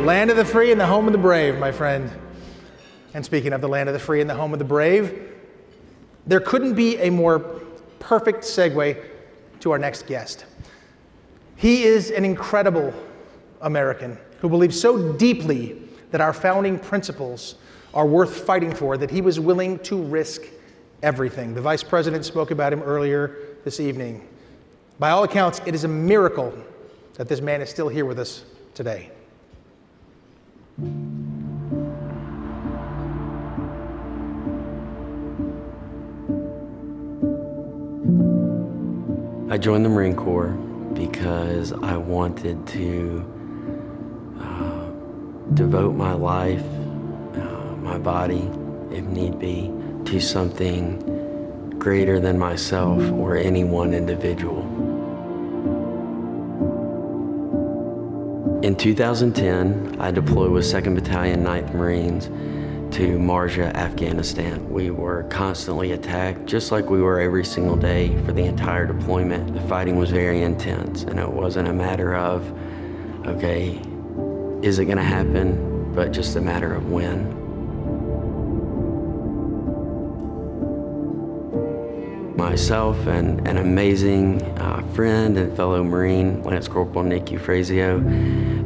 land of the free and the home of the brave, my friend. And speaking of the land of the free and the home of the brave, there couldn't be a more perfect segue to our next guest. He is an incredible American who believes so deeply that our founding principles are worth fighting for that he was willing to risk everything. The Vice President spoke about him earlier this evening. By all accounts, it is a miracle that this man is still here with us today. I joined the Marine Corps because I wanted to devote my life, my body, if need be, to something greater than myself or any one individual. In 2010, I deployed with 2nd Battalion, 9th Marines to Marja, Afghanistan. We were constantly attacked, just like we were every single day for the entire deployment. The fighting was very intense, and it wasn't a matter of, okay, is it gonna happen, but just a matter of when. Myself and an amazing friend and fellow Marine, Lance Corporal Nick Eufrazio,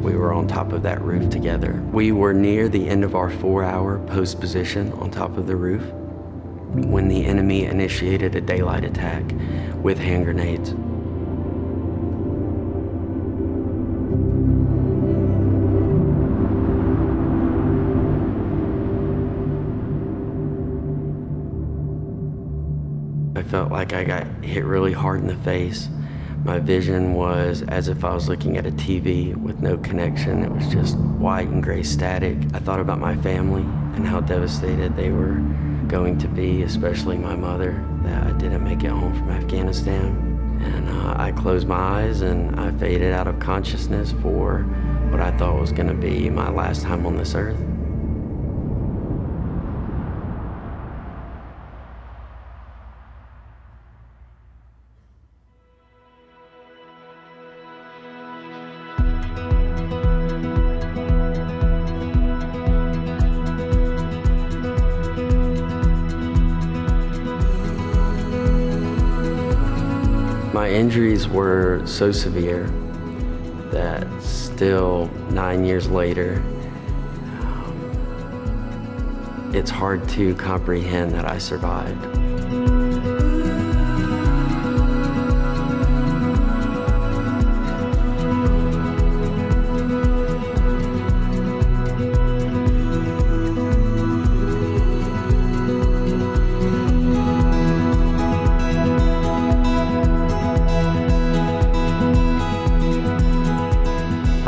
we were on top of that roof together. We were near the end of our 4-hour post position on top of the roof when the enemy initiated a daylight attack with hand grenades. I felt like I got hit really hard in the face. My vision was as if I was looking at a TV with no connection. It was just white and gray static. I thought about my family and how devastated they were going to be, especially my mother, that I didn't make it home from Afghanistan. And I closed my eyes and I faded out of consciousness for what I thought was gonna be my last time on this earth. My injuries were so severe that still 9 years later, it's hard to comprehend that I survived.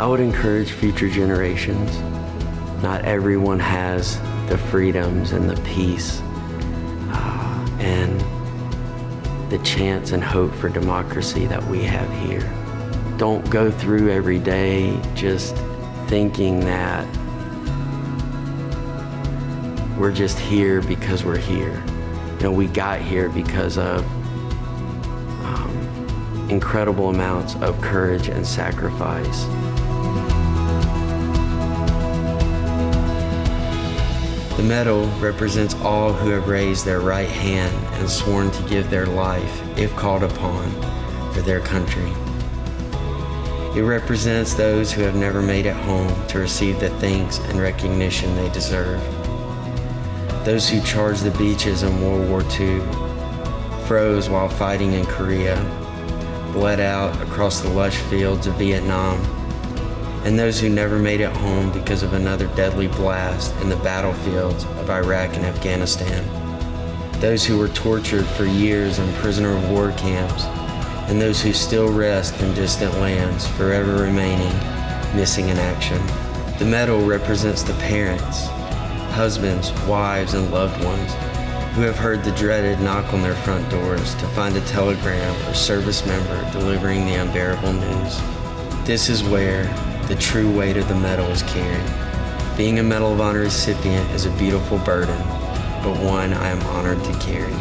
I would encourage future generations. Not everyone has the freedoms and the peace and the chance and hope for democracy that we have here. Don't go through every day just thinking that we're just here because we're here. You know, we got here because of incredible amounts of courage and sacrifice. The medal represents all who have raised their right hand and sworn to give their life, if called upon, for their country. It represents those who have never made it home to receive the thanks and recognition they deserve. Those who charged the beaches in World War II, froze while fighting in Korea, bled out across the lush fields of Vietnam, and those who never made it home because of another deadly blast in the battlefields of Iraq and Afghanistan. Those who were tortured for years in prisoner of war camps, and those who still rest in distant lands, forever remaining missing in action. The medal represents the parents, husbands, wives, and loved ones who have heard the dreaded knock on their front doors to find a telegram or service member delivering the unbearable news. This is where the true weight of the medal is carried. Being a Medal of Honor recipient is a beautiful burden, but one I am honored to carry.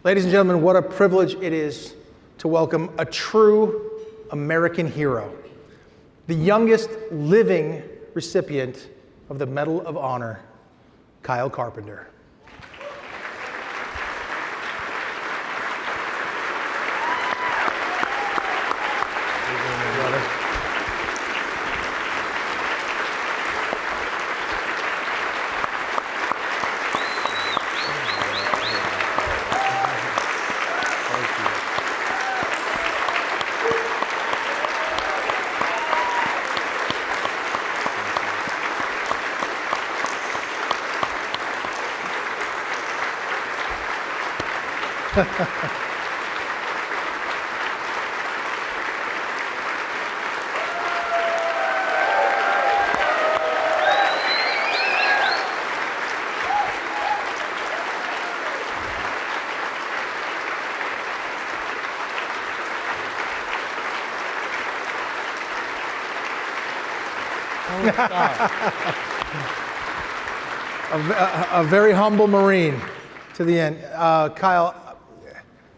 Ladies and gentlemen, what a privilege it is to welcome a true American hero, the youngest living recipient of the Medal of Honor, Kyle Carpenter. A very humble Marine to the end. Kyle,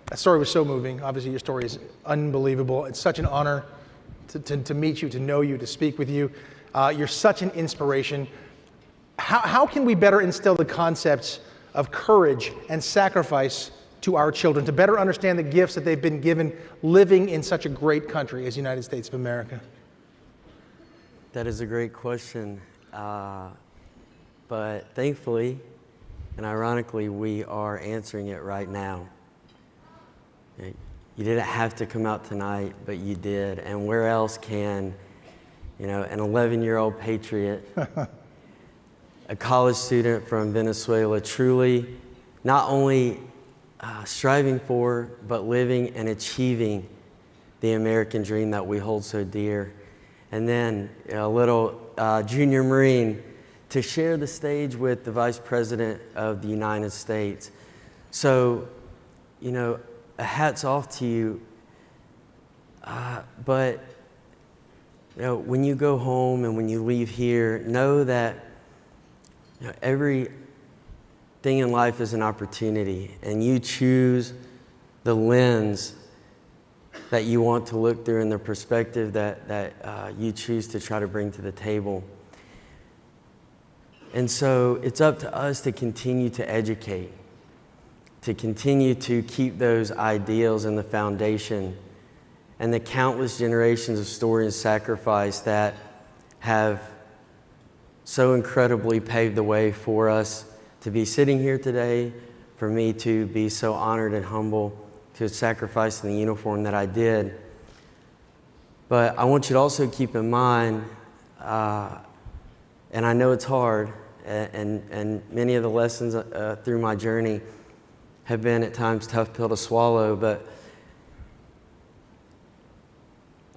that story was so moving. Obviously, your story is unbelievable. It's such an honor to meet you, to know you, to speak with you. You're such an inspiration. How can we better instill the concepts of courage and sacrifice to our children to better understand the gifts that they've been given living in such a great country as the United States of America? That is a great question. But thankfully, and ironically, we are answering it right now. You didn't have to come out tonight, but you did. And where else can, an 11-year-old patriot, a college student from Venezuela, truly not only striving for, but living and achieving the American dream that we hold so dear. And then a little junior Marine to share the stage with the Vice President of the United States. So, a hat's off to you. But when you go home and when you leave here, know that everything in life is an opportunity, and you choose the lens that you want to look through and the perspective that you choose to try to bring to the table. And so it's up to us to continue to educate, to continue to keep those ideals in the foundation and the countless generations of story and sacrifice that have so incredibly paved the way for us to be sitting here today, for me to be so honored and humble to sacrifice in the uniform that I did. But I want you to also keep in mind, and I know it's hard, and many of the lessons through my journey have been at times tough pill to swallow, but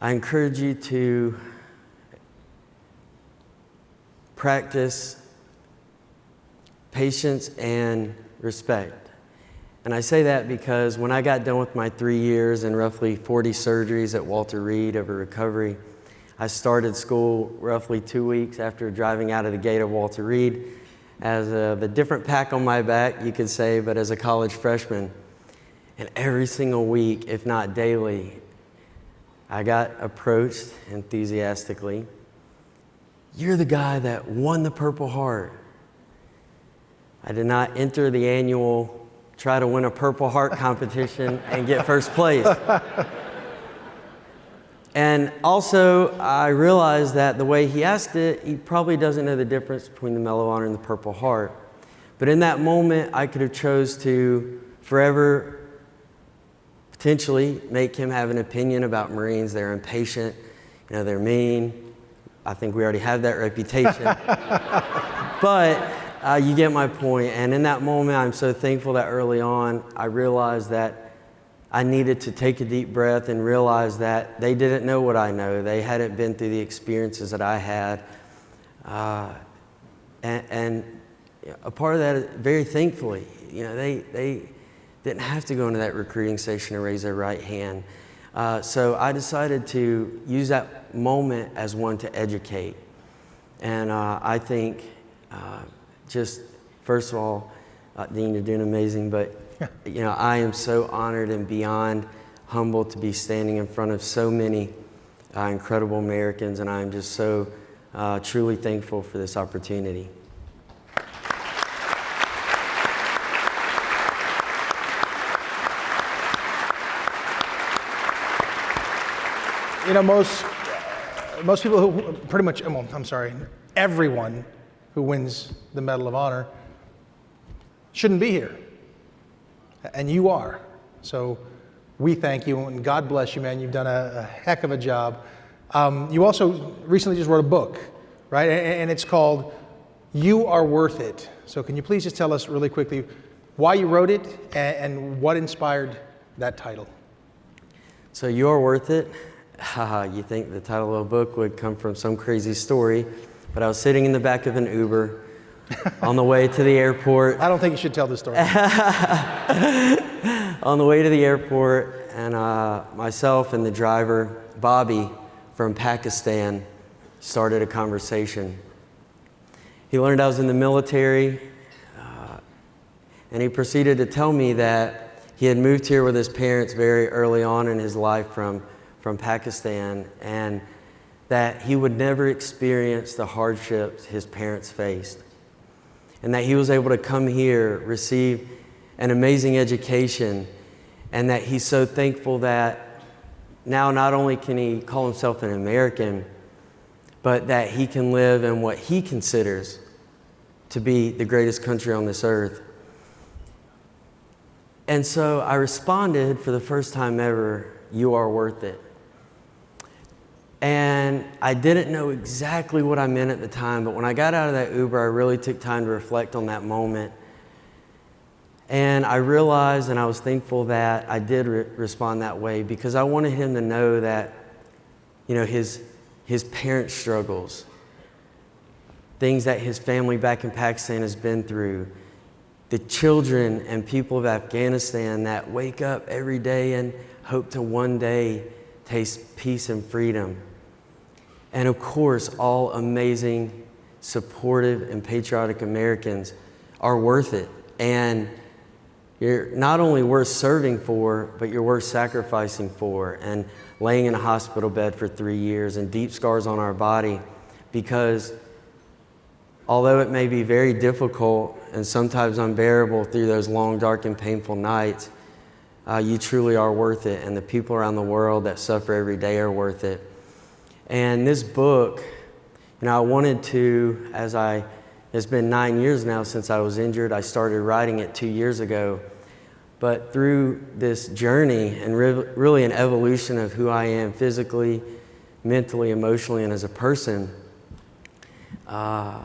I encourage you to practice patience and respect. And I say that because when I got done with my 3 years and roughly 40 surgeries at Walter Reed over recovery, I started school roughly 2 weeks after driving out of the gate of Walter Reed as the different pack on my back, you could say, but as a college freshman. And every single week, if not daily, I got approached enthusiastically. You're the guy that won the Purple Heart. I did not enter the annual try to win a Purple Heart competition and get first place. And also, I realized that the way he asked it, he probably doesn't know the difference between the Medal of Honor and the Purple Heart. But in that moment, I could have chose to forever, potentially, make him have an opinion about Marines. They're impatient, they're mean. I think we already have that reputation. But you get my point. And in that moment, I'm so thankful that early on, I realized that I needed to take a deep breath and realize that they didn't know what I know. They hadn't been through the experiences that I had. And a part of that, very thankfully, they didn't have to go into that recruiting station and raise their right hand. So I decided to use that moment as one to educate. And I think just, first of all, Dean, you're doing amazing, but I am so honored and beyond humbled to be standing in front of so many incredible Americans, and I'm just so truly thankful for this opportunity. Most people who pretty much, well, I'm sorry, everyone who wins the Medal of Honor shouldn't be here. And you are. So we thank you, and God bless you, man. You've done a heck of a job. You also recently just wrote a book, right? And it's called You Are Worth It. So can you please just tell us really quickly why you wrote it and what inspired that title? So You Are Worth It. You think the title of a book would come from some crazy story, but I was sitting in the back of an Uber on the way to the airport. I don't think you should tell the story. On the way to the airport, and myself and the driver, Bobby, from Pakistan, started a conversation. He learned I was in the military, and he proceeded to tell me that he had moved here with his parents very early on in his life from Pakistan, and that he would never experience the hardships his parents faced, and that he was able to come here, receive an amazing education, and that he's so thankful that now not only can he call himself an American, but that he can live in what he considers to be the greatest country on this earth. And so I responded for the first time ever, "You are worth it." And I didn't know exactly what I meant at the time, but when I got out of that Uber, I really took time to reflect on that moment. And I realized, and I was thankful that I did respond that way, because I wanted him to know that, his parents' struggles, things that his family back in Pakistan has been through, the children and people of Afghanistan that wake up every day and hope to one day taste peace and freedom. And of course, all amazing, supportive, and patriotic Americans are worth it. And you're not only worth serving for, but you're worth sacrificing for, and laying in a hospital bed for 3 years and deep scars on our body, because although it may be very difficult and sometimes unbearable through those long, dark, and painful nights, you truly are worth it, and the people around the world that suffer every day are worth it. And this book, I wanted to, it's been 9 years now since I was injured. I started writing it 2 years ago. But through this journey and really an evolution of who I am physically, mentally, emotionally, and as a person, I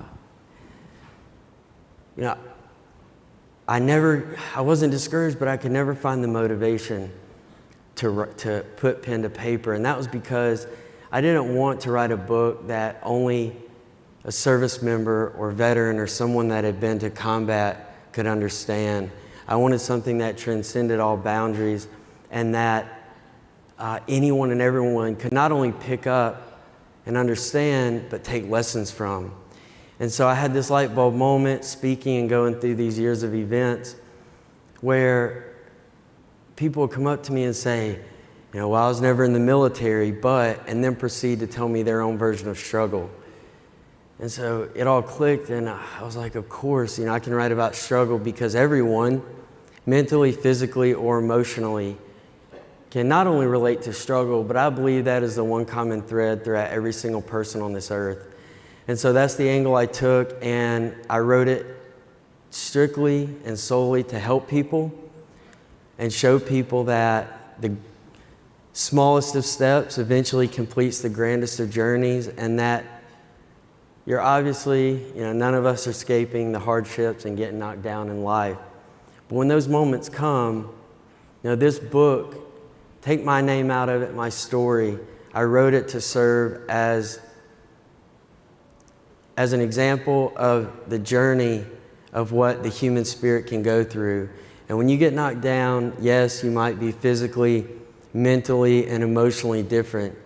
wasn't discouraged, but I could never find the motivation to put pen to paper. And that was because I didn't want to write a book that only a service member or veteran or someone that had been to combat could understand. I wanted something that transcended all boundaries, and that anyone and everyone could not only pick up and understand, but take lessons from. And so I had this light bulb moment speaking and going through these years of events where people would come up to me and say, well, I was never in the military, and then proceed to tell me their own version of struggle. And so it all clicked, and I was like, of course, I can write about struggle, because everyone, mentally, physically, or emotionally, can not only relate to struggle, but I believe that is the one common thread throughout every single person on this earth. And so that's the angle I took, and I wrote it strictly and solely to help people and show people that the smallest of steps eventually completes the grandest of journeys, and that you're obviously, none of us are escaping the hardships and getting knocked down in life. But when those moments come, this book, take my name out of it, my story, I wrote it to serve as an example of the journey of what the human spirit can go through. And when you get knocked down, yes, you might be physically, mentally, and emotionally different,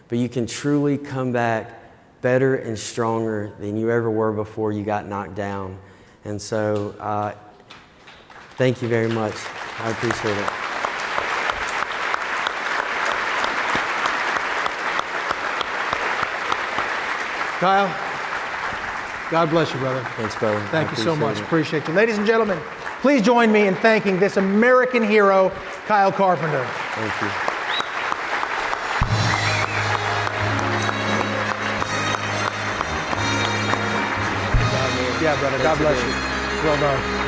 but you can truly come back better and stronger than you ever were before you got knocked down. And so, thank you very much. I appreciate it. Kyle, God bless you, brother. Thanks, brother. Thank you so much. It. Appreciate you. Ladies and gentlemen, please join me in thanking this American hero, Kyle Carpenter. Thank you. Yeah, brother. God bless you. Well done.